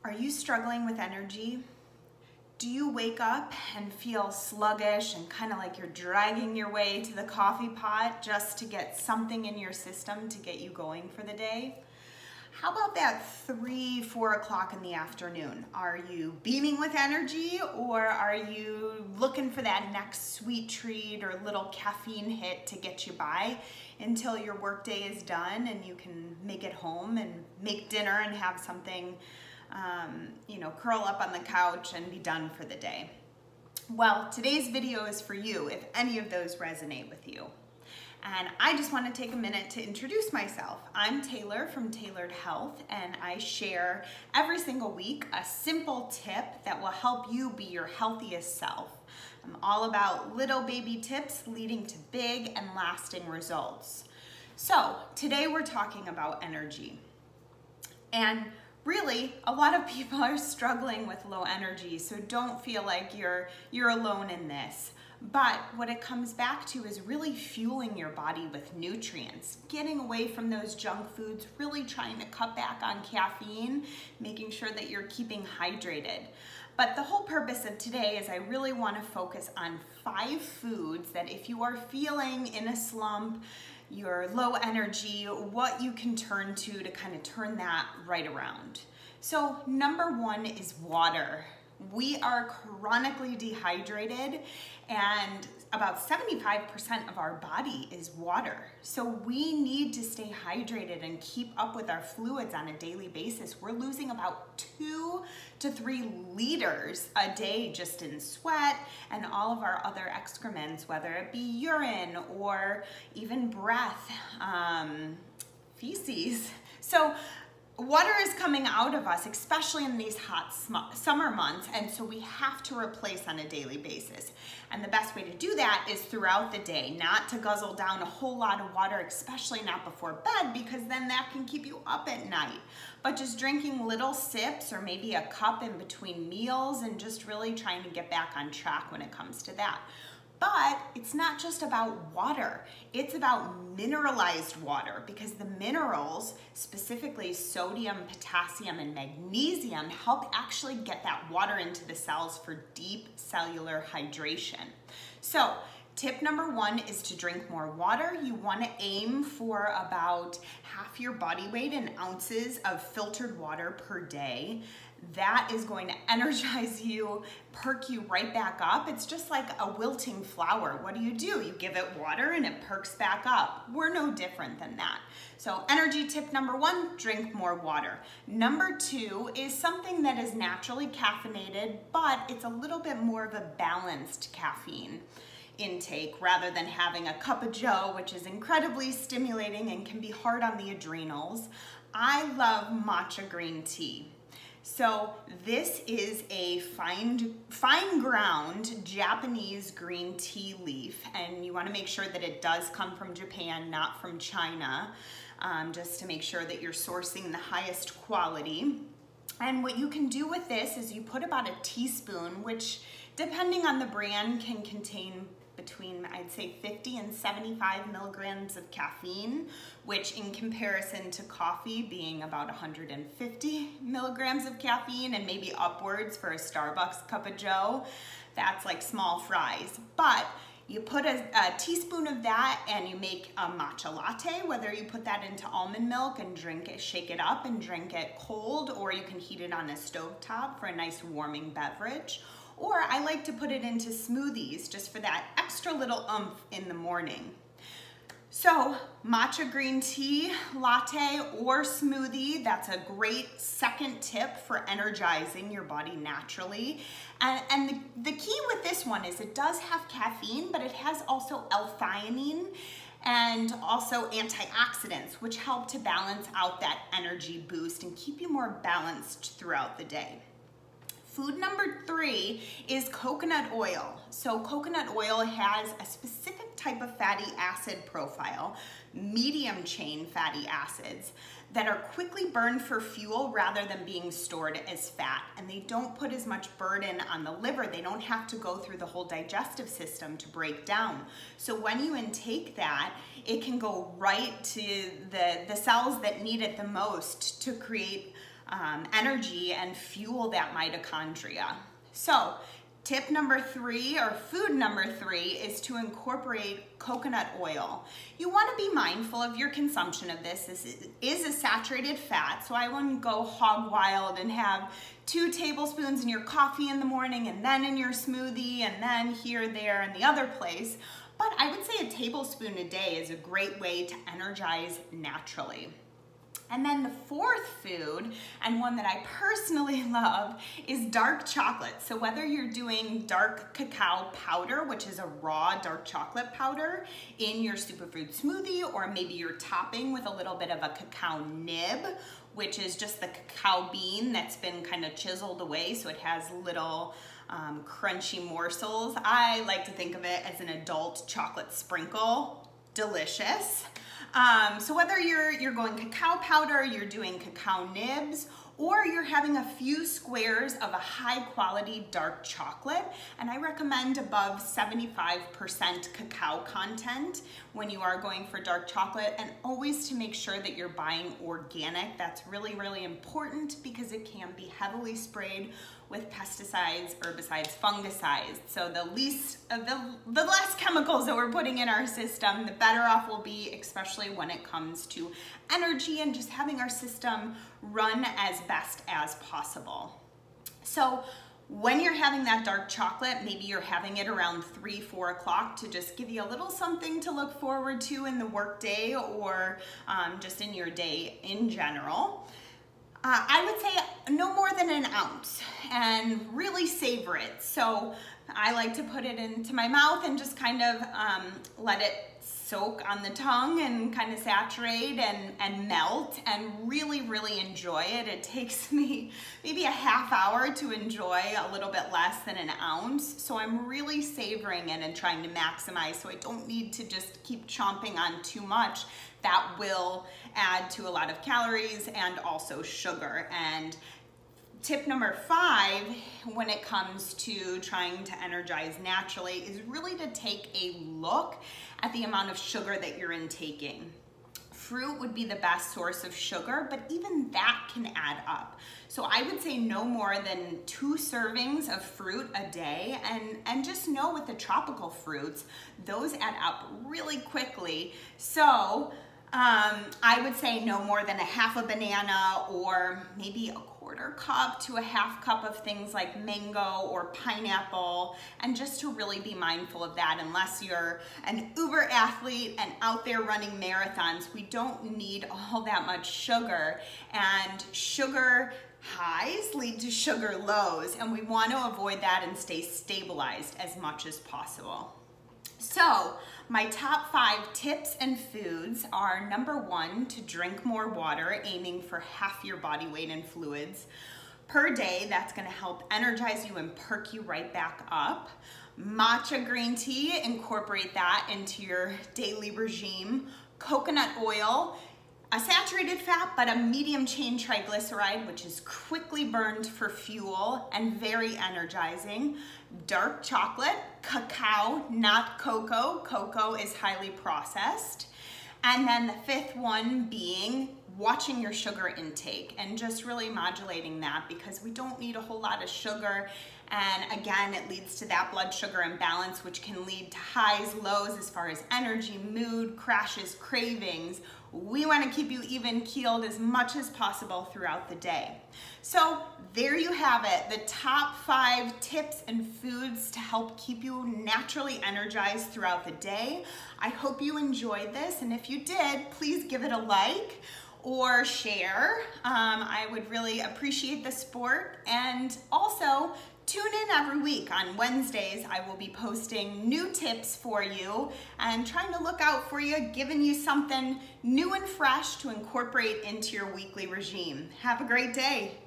Are you struggling with energy? Do you wake up and feel sluggish and kind of like you're dragging your way to the coffee pot just to get something in your system to get you going for the day? How about that 3, 4 o'clock in the afternoon? Are you beaming with energy, or are you looking for that next sweet treat or little caffeine hit to get you by until your workday is done and you can make it home and make dinner and have something, curl up on the couch and be done for the day? Well, today's video is for you if any of those resonate with you. And I just want to take a minute to introduce myself. I'm Taylor from Tailored Health, and I share every single week a simple tip that will help you be your healthiest self. I'm all about little baby tips leading to big and lasting results. So today we're talking about energy. And really, a lot of people are struggling with low energy, so don't feel like you're alone in this. But what it comes back to is really fueling your body with nutrients, getting away from those junk foods, really trying to cut back on caffeine, making sure that you're keeping hydrated. But the whole purpose of today is I really want to focus on 5 foods that if you are feeling in a slump, you're low energy, what you can turn to kind of turn that right around. So number 1 is water. We are chronically dehydrated, and about 75% of our body is water. So we need to stay hydrated and keep up with our fluids on a daily basis. We're losing about 2 to 3 liters a day just in sweat and all of our other excrements, whether it be urine or even breath, feces. So water is coming out of us, especially in these hot summer months, and so we have to replace on a daily basis. And the best way to do that is throughout the day, not to guzzle down a whole lot of water, especially not before bed, because then that can keep you up at night. But just drinking little sips or maybe a cup in between meals and just really trying to get back on track when it comes to that. But it's not just about water, it's about mineralized water, because the minerals, specifically sodium, potassium, and magnesium, help actually get that water into the cells for deep cellular hydration. So tip number 1 is to drink more water. You want to aim for about half your body weight in ounces of filtered water per day. That is going to energize you, perk you right back up. It's just like a wilting flower. What do? You give it water and it perks back up. We're no different than that. So energy tip number 1, drink more water. Number 2 is something that is naturally caffeinated, but it's a little bit more of a balanced caffeine intake rather than having a cup of joe, which is incredibly stimulating and can be hard on the adrenals. I love matcha green tea. So this is a fine ground Japanese green tea leaf, and you want to make sure that it does come from Japan, not from China, just to make sure that you're sourcing the highest quality. And what you can do with this is you put about a teaspoon, which depending on the brand can contain between, I'd say, 50 and 75 milligrams of caffeine, which in comparison to coffee being about 150 milligrams of caffeine and maybe upwards for a Starbucks cup of joe, that's like small fries. But you put a teaspoon of that and you make a matcha latte, whether you put that into almond milk and drink it, shake it up and drink it cold, or you can heat it on a stovetop for a nice warming beverage. Or I like to put it into smoothies just for that extra little oomph in the morning. So matcha green tea, latte, or smoothie, that's a great second tip for energizing your body naturally. And the key with this one is it does have caffeine, but it has also L-theanine and also antioxidants, which help to balance out that energy boost and keep you more balanced throughout the day. Food number 3 is coconut oil. So coconut oil has a specific type of fatty acid profile, medium chain fatty acids, that are quickly burned for fuel rather than being stored as fat. And they don't put as much burden on the liver. They don't have to go through the whole digestive system to break down. So when you intake that, it can go right to the cells that need it the most to create energy and fuel that mitochondria. So tip number 3, or food number 3, is to incorporate coconut oil. You want to be mindful of your consumption of this. This is a saturated fat, so I wouldn't go hog wild and have 2 tablespoons in your coffee in the morning and then in your smoothie and then here, there, and the other place. But I would say a tablespoon a day is a great way to energize naturally. And then the 4th food, and one that I personally love, is dark chocolate. So whether you're doing dark cacao powder, which is a raw dark chocolate powder, in your superfood smoothie, or maybe you're topping with a little bit of a cacao nib, which is just the cacao bean that's been kind of chiseled away, so it has little crunchy morsels. I like to think of it as an adult chocolate sprinkle. Delicious. So whether you're going cacao powder, you're doing cacao nibs, or you're having a few squares of a high quality dark chocolate, and I recommend above 75% cacao content when you are going for dark chocolate, and always to make sure that you're buying organic. That's really, really important because it can be heavily sprayed with pesticides, herbicides, fungicides. So the less chemicals that we're putting in our system, the better off we'll be, especially when it comes to energy and just having our system run as best as possible. So when you're having that dark chocolate, maybe you're having it around 3, 4 o'clock to just give you a little something to look forward to in the work day, or just in your day in general. I would say no more than an ounce, and really savor it. So I like to put it into my mouth and just kind of let it soak on the tongue and kind of saturate and melt, and really, really enjoy it. It takes me maybe a half hour to enjoy a little bit less than an ounce. So I'm really savoring it and trying to maximize, so I don't need to just keep chomping on too much. That will add to a lot of calories and also sugar. And tip number 5, when it comes to trying to energize naturally, is really to take a look at the amount of sugar that you're intaking. Fruit would be the best source of sugar, but even that can add up. So I would say no more than 2 servings of fruit a day, and just know with the tropical fruits, those add up really quickly. So I would say no more than a half a banana, or maybe a 1/4 cup to a half cup of things like mango or pineapple, and just to really be mindful of that. Unless you're an uber athlete and out there running marathons, we don't need all that much sugar, and sugar highs lead to sugar lows, and we want to avoid that and stay stabilized as much as possible. So my top 5 tips and foods are: number 1, to drink more water, aiming for half your body weight in fluids per day. That's going to help energize you and perk you right back up. Matcha green tea, incorporate that into your daily regime. Coconut oil, a saturated fat, but a medium chain triglyceride, which is quickly burned for fuel and very energizing. Dark chocolate, cacao, not cocoa. Cocoa is highly processed. And then the 5th one being watching your sugar intake and just really modulating that, because we don't need a whole lot of sugar. And again, it leads to that blood sugar imbalance, which can lead to highs, lows as far as energy, mood, crashes, cravings. We want to keep you even keeled as much as possible throughout the day. So there you have it, the top 5 tips and foods to help keep you naturally energized throughout the day. I hope you enjoyed this, and if you did, please give it a like or share. I would really appreciate the support. And also, tune in every week. On Wednesdays, I will be posting new tips for you and trying to look out for you, giving you something new and fresh to incorporate into your weekly regime. Have a great day.